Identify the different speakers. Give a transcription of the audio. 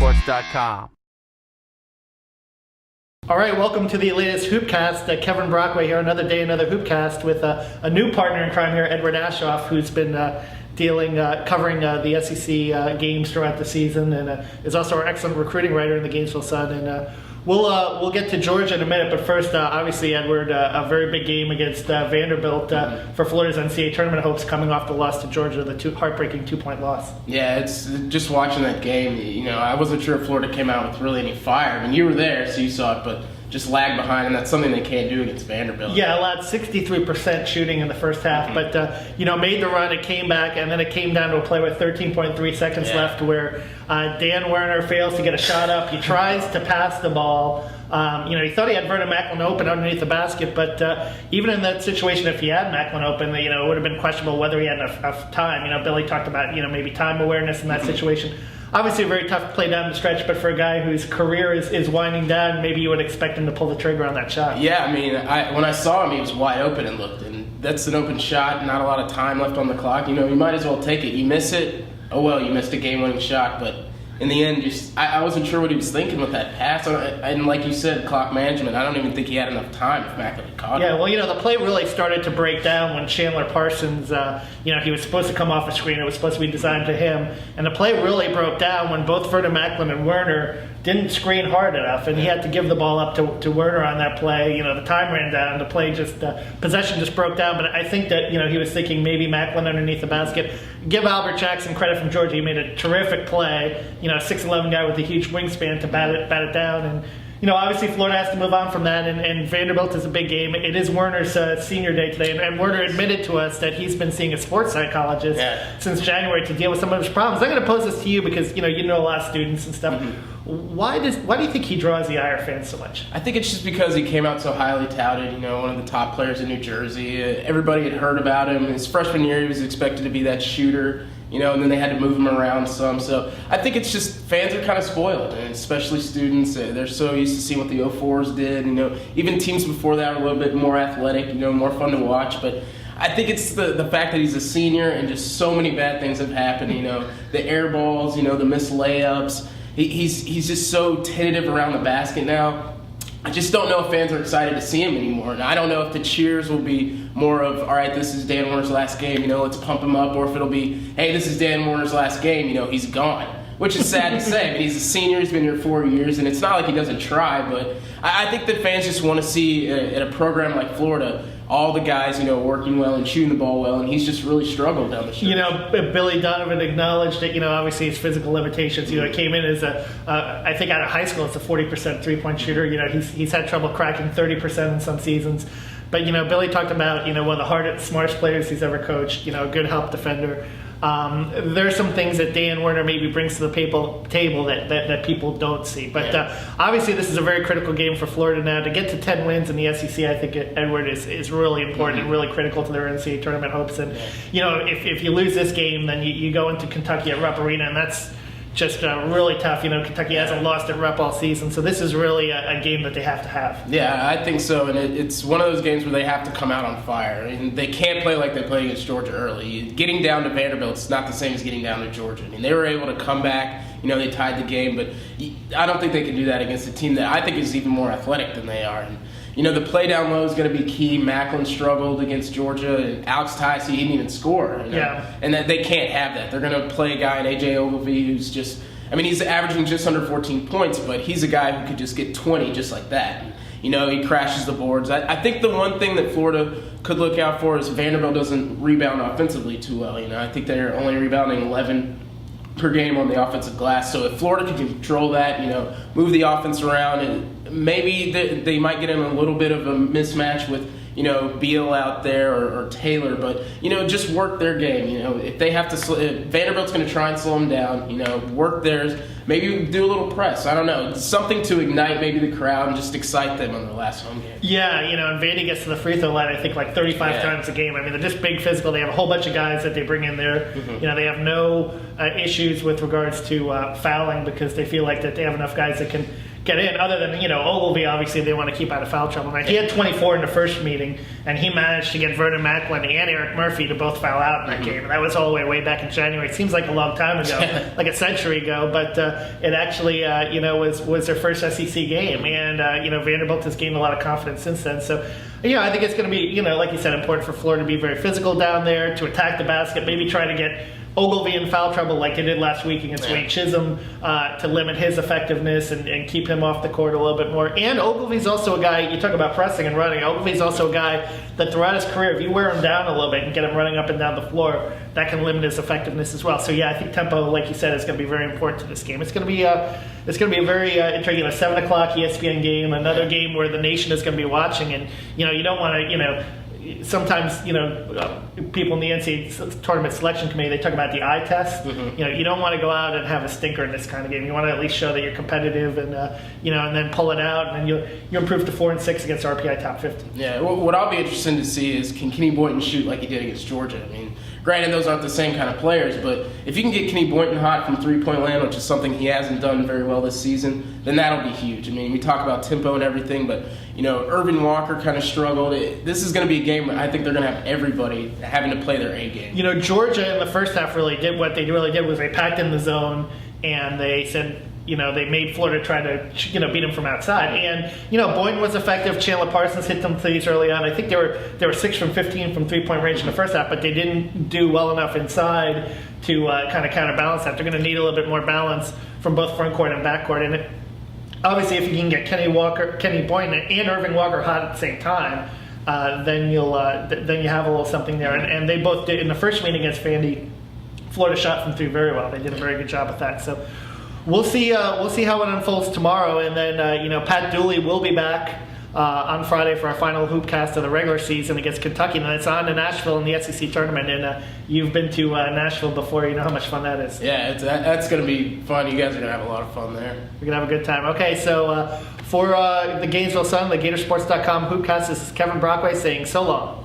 Speaker 1: VanderbiltSports.com.
Speaker 2: All right, welcome to the latest Hoopcast. Kevin Brockway here, another day, another Hoopcast with a new partner in crime here, Edward Aschoff, who's been covering the SEC games throughout the season, and is also our excellent recruiting writer in the Gainesville Sun. And we'll get to Georgia in a minute, but first, obviously, Edward, a very big game against Vanderbilt for Florida's NCAA tournament hopes, coming off the loss to Georgia, the heartbreaking 2-point loss.
Speaker 3: Yeah, it's just watching that game. You know, I wasn't sure if Florida came out with really any fire. I mean, you were there, so you saw it, but just lagged behind, and that's something they can't do against Vanderbilt.
Speaker 2: Yeah, allowed 63% shooting in the first half, but made the run. It came back, and then it came down to a play with 13.3 seconds left, where Dan Werner fails to get a shot up. He tries to pass the ball. He thought he had Vernon Macklin open underneath the basket, but even in that situation, if he had Macklin open, it would have been questionable whether he had enough time. Billy talked about maybe time awareness in that situation. Obviously a very tough play down the stretch, but for a guy whose career is winding down, maybe you would expect him to pull the trigger on that shot.
Speaker 3: Yeah, I mean, when I saw him, he was wide open and looked, and that's an open shot, not a lot of time left on the clock. You might as well take it. You miss it, oh well, you missed a game-winning shot, but in the end, I wasn't sure what he was thinking with that pass. And like you said, clock management, I don't even think he had enough time if Macklin had caught it.
Speaker 2: Yeah, well, the play really started to break down when Chandler Parsons, he was supposed to come off a screen. It was supposed to be designed to him. And the play really broke down when both Vernon Macklin and Werner didn't screen hard enough, and he had to give the ball up to Werner on that play. The time ran down. The play possession just broke down. But I think that, he was thinking maybe Macklin underneath the basket. Give Albert Jackson credit from Georgia. He made a terrific play. 6'11" guy with a huge wingspan to bat it down. And, obviously Florida has to move on from that, and Vanderbilt is a big game. It is Werner's senior day today, and Werner admitted to us that he's been seeing a sports psychologist since January to deal with some of his problems. I'm going to pose this to you because, you know a lot of students and stuff. Why do you think he draws the ire fans so much?
Speaker 3: I think it's just because he came out so highly touted, one of the top players in New Jersey. Everybody had heard about him. His freshman year, he was expected to be that shooter, and then they had to move him around some. So I think it's just fans are kind of spoiled, and especially students. They're so used to seeing what the 04s did. Even teams before that were a little bit more athletic, more fun to watch. But I think it's the fact that he's a senior and just so many bad things have happened. The air balls, the missed layups. He's just so tentative around the basket now. I just don't know if fans are excited to see him anymore. And I don't know if the cheers will be more of, all right, this is Dan Werner's last game, let's pump him up, or if it'll be, hey, this is Dan Werner's last game, he's gone. Which is sad to say, but he's a senior, he's been here 4 years, and it's not like he doesn't try, but I think that fans just want to see at a program like Florida all the guys, working well and shooting the ball well, and he's just really struggled down the stretch.
Speaker 2: Billy Donovan acknowledged that, obviously his physical limitations. He came in as I think out of high school, it's a 40% three-point shooter. He's had trouble cracking 30% in some seasons. But, Billy talked about, one of the hardest, smartest players he's ever coached, a good help defender. There's some things that Dan Werner maybe brings to the table that people don't see. But obviously this is a very critical game for Florida now. To get to 10 wins in the SEC, I think Edward is really important and really critical to their NCAA tournament hopes. And, if you lose this game, then you go into Kentucky at Rupp Arena, and that's just really tough. Kentucky hasn't lost at Rupp all season, so this is really a game that they have to have.
Speaker 3: Yeah, I think so, and it's one of those games where they have to come out on fire. I mean, they can't play like they played against Georgia early. Getting down to Vanderbilt is not the same as getting down to Georgia. I mean, they were able to come back. They tied the game, but I don't think they can do that against a team that I think is even more athletic than they are. And, the play down low is going to be key. Macklin struggled against Georgia, and Alex Tice, he didn't even score.
Speaker 2: Yeah.
Speaker 3: And that they can't have that. They're going to play a guy in A.J. Ogilvy who's just, he's averaging just under 14 points, but he's a guy who could just get 20 just like that. He crashes the boards. I think the one thing that Florida could look out for is Vanderbilt doesn't rebound offensively too well. I think they're only rebounding 11 per game on the offensive glass. So if Florida can control that, move the offense around, and maybe they might get in a little bit of a mismatch with, Beal out there or Taylor, but, just work their game. If they have to, if Vanderbilt's going to try and slow them down, work theirs, maybe do a little press. I don't know. Something to ignite maybe the crowd and just excite them on their last home game.
Speaker 2: Yeah, and Vandy gets to the free throw line, I think, like 35 times a game. They're just big physical. They have a whole bunch of guys that they bring in there. They have no issues with regards to fouling because they feel like that they have enough guys that can get in. Other than Ogilvy, obviously they want to keep out of foul trouble. Now, he had 24 in the first meeting, and he managed to get Vernon Macklin and Eric Murphy to both foul out in that game. And that was all the way back in January. It seems like a long time ago, like a century ago, but it actually was their first SEC game, and Vanderbilt has gained a lot of confidence since then. So I think it's going to be like you said, important for Florida to be very physical down there, to attack the basket, maybe try to get Ogilvy in foul trouble like they did last week against Wayne Chisholm, to limit his effectiveness and keep him off the court a little bit more. And Ogilvy's also a guy, you talk about pressing and running, Ogilvy's also a guy that throughout his career, if you wear him down a little bit and get him running up and down the floor, that can limit his effectiveness as well. So I think tempo, like you said, is going to be very important to this game. It's going to be a very intriguing 7 o'clock ESPN game, another game where the nation is going to be watching, and you don't want to sometimes, people in the NCAA tournament selection committee, they talk about the eye test. Mm-hmm. You don't want to go out and have a stinker in this kind of game. You want to at least show that you're competitive and, and then pull it out, and then you improve to 4-6 against RPI top 50.
Speaker 3: Yeah, what I'll be interested to see is, can Kenny Boynton shoot like he did against Georgia? I mean, granted, those aren't the same kind of players, but if you can get Kenny Boynton hot from three-point land, which is something he hasn't done very well this season, then that'll be huge. I mean, we talk about tempo and everything, but, Irvin Walker kind of struggled. This is going to be a game I think they're going to have everybody having to play their A game.
Speaker 2: Georgia in the first half really did what they really did was they packed in the zone, and they said, they made Florida try to, beat them from outside. And, Boynton was effective. Chandler Parsons hit them threes early on. I think they were 6 from 15 from three-point range in the first half, but they didn't do well enough inside to kind of counterbalance that. They're going to need a little bit more balance from both front court and back court. And obviously, if you can get Kenny Boynton and Irving Walker hot at the same time, then you have a little something there. And they both did in the first meeting against Vandy. Florida shot from three very well. They did a very good job with that. So we'll see how it unfolds tomorrow. And then Pat Dooley will be back on Friday for our final Hoopcast of the regular season against Kentucky. And it's on in Nashville in the SEC tournament. And you've been to Nashville before. You know how much fun that is.
Speaker 3: Yeah, that's going to be fun. You guys are going to have a lot of fun there.
Speaker 2: We're going to have a good time. Okay, so for the Gainesville Sun, the Gatorsports.com Hoopcast, this is Kevin Brockway saying so long.